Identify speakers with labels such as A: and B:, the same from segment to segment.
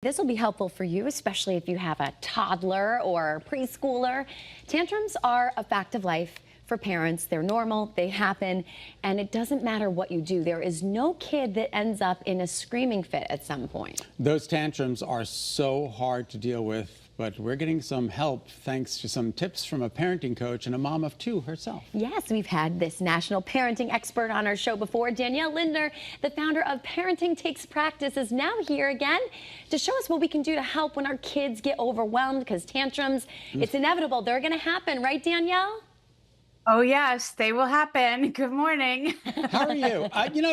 A: This will be helpful for you, especially if you have a toddler or preschooler. Tantrums are a fact of life for parents. They're normal, they happen, and it doesn't matter what you do. There is no kid that ends up in a screaming fit at some point.
B: Those tantrums are so hard to deal with, but we're getting some help thanks to some tips from a parenting coach and a mom of two herself.
A: Yes, we've had this national parenting expert on our show before. Danielle Lindner, the founder of Parenting Takes Practice, is now here again to show us what we can do to help when our kids get overwhelmed, because tantrums, it's inevitable. They're going to happen, right, Danielle?
C: Oh, yes, they will happen. Good morning.
B: How are you?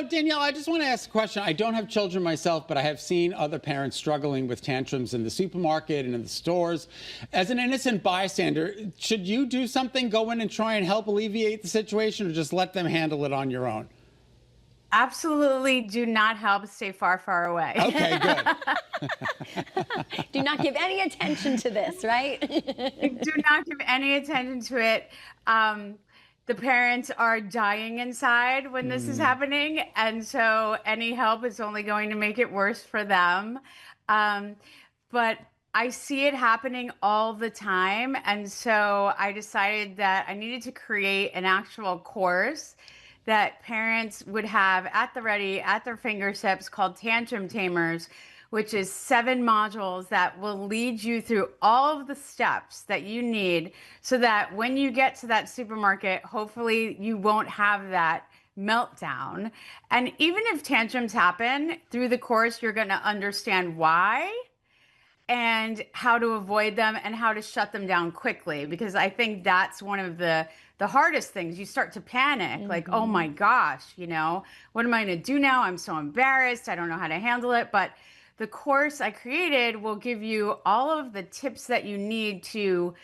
B: Danielle, I just want to ask a question. I don't have children myself, but I have seen other parents struggling with tantrums in the supermarket and in the stores. As an innocent bystander, should you do something, go in and try and help alleviate the situation, or just let them handle it on your own?
C: Absolutely do not help. Stay far, far away.
B: Okay, good.
A: Do not give any attention to this, right?
C: Do not give any attention to it. The parents are dying inside when this is happening, and so any help is only going to make it worse for them. But I see it happening all the time, and so I decided that I needed to create an actual course that parents would have at the ready, at their fingertips, called Tantrum Tamers, which is 7 modules that will lead you through all of the steps that you need so that when you get to that supermarket, hopefully you won't have that meltdown. And even if tantrums happen, through the course, you're going to understand why and how to avoid them and how to shut them down quickly, because I think that's one of the hardest things. You start to panic, like, oh my gosh, what am I going to do now? I'm so embarrassed. I don't know how to handle it. But the course I created will give you all of the tips that you need to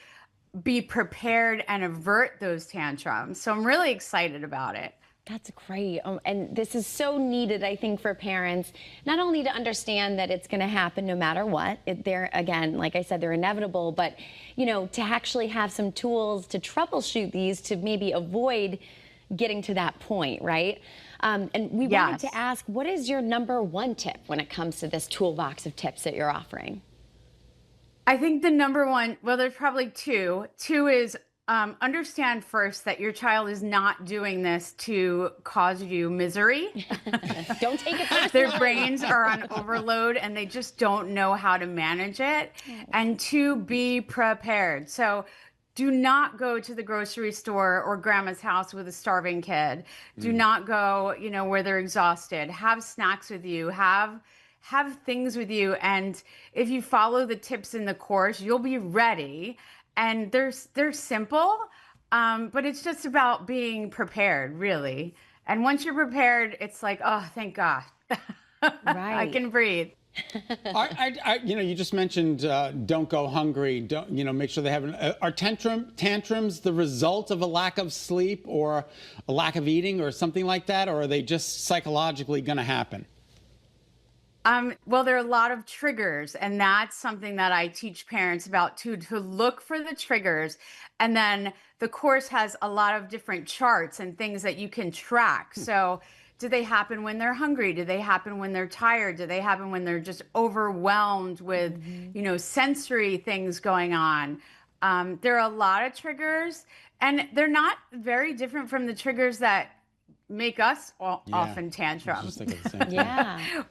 C: be prepared and avert those tantrums. So I'm really excited about it.
A: That's great. And this is so needed, I think, for parents, not only to understand that it's going to happen no matter what. They're, again, like I said, they're inevitable, but, to actually have some tools to troubleshoot these, to maybe avoid getting to that point, right? And we wanted to ask, what is your #1 tip when it comes to this toolbox of tips that you're offering?
C: I think the #1, well, there's probably two. Two is understand first that your child is not doing this to cause you misery.
A: Don't take it personally.
C: Their brains are on overload and they just don't know how to manage it. And 2, be prepared. So do not go to the grocery store or grandma's house with a starving kid. Do not go, where they're exhausted. Have snacks with you. Have things with you. And if you follow the tips in the course, you'll be ready. And they're simple, but it's just about being prepared, really. And once you're prepared, it's like, oh, thank God.
A: Right.
C: I can breathe.
B: You just mentioned don't go hungry. Don't make sure they have. Are tantrums the result of a lack of sleep or a lack of eating or something like that, or are they just psychologically going to happen?
C: Well, there are a lot of triggers, and that's something that I teach parents about too, to look for the triggers. And then the course has a lot of different charts and things that you can track. So do they happen when they're hungry? Do they happen when they're tired? Do they happen when they're just overwhelmed with, sensory things going on? There are a lot of triggers, and they're not very different from the triggers that make us often tantrums.
A: Yeah.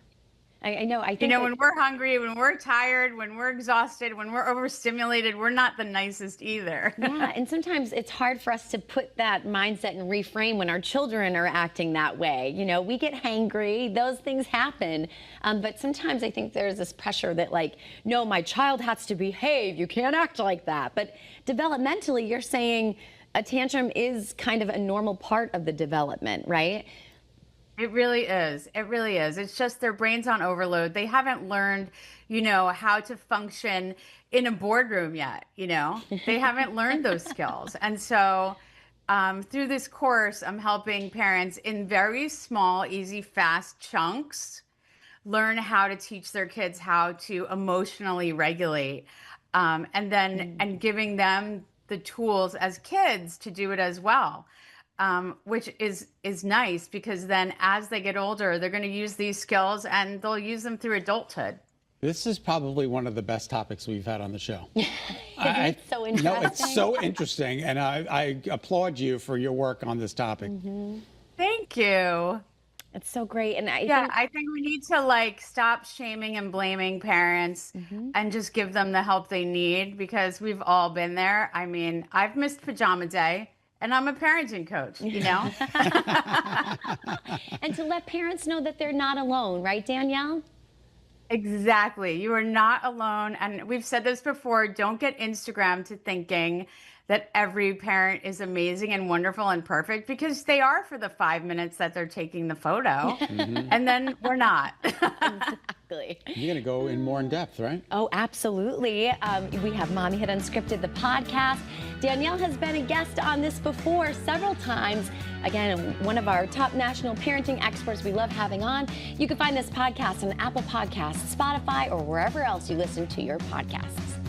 A: I know. I think
C: when we're hungry, when we're tired, when we're exhausted, when we're overstimulated, we're not the nicest either.
A: Yeah, and sometimes it's hard for us to put that mindset and reframe when our children are acting that way. We get hangry, those things happen. But sometimes I think there's this pressure that, like, no, my child has to behave. You can't act like that. But developmentally, you're saying a tantrum is kind of a normal part of the development, right?
C: It really is. It really is. It's just their brain's on overload. They haven't learned, how to function in a boardroom yet, They haven't learned those skills. And so through this course, I'm helping parents in very small, easy, fast chunks learn how to teach their kids how to emotionally regulate, and giving them the tools as kids to do it as well. Which is nice, because then as they get older, they're going to use these skills and they'll use them through adulthood.
B: This is probably one of the best topics we've had on the show.
A: It's so interesting.
B: No, it's so interesting, and I applaud you for your work on this topic.
C: Thank you.
A: It's so great. And
C: I think we need to like stop shaming and blaming parents and just give them the help they need, because we've all been there. I mean, I've missed pajama day and I'm a parenting coach, you know?
A: and to let parents know that they're not alone, right, Danielle?
C: Exactly. You are not alone. And we've said this before, don't get Instagram to thinking that every parent is amazing and wonderful and perfect, because they are for the 5 minutes that they're taking the photo. And then we're not.
A: Exactly.
B: You're going to go in more in depth, right?
A: Oh, absolutely. We have Mommyhood Unscripted, the podcast. Danielle has been a guest on this before several times. Again, one of our top national parenting experts we love having on. You can find this podcast on Apple Podcasts, Spotify, or wherever else you listen to your podcasts.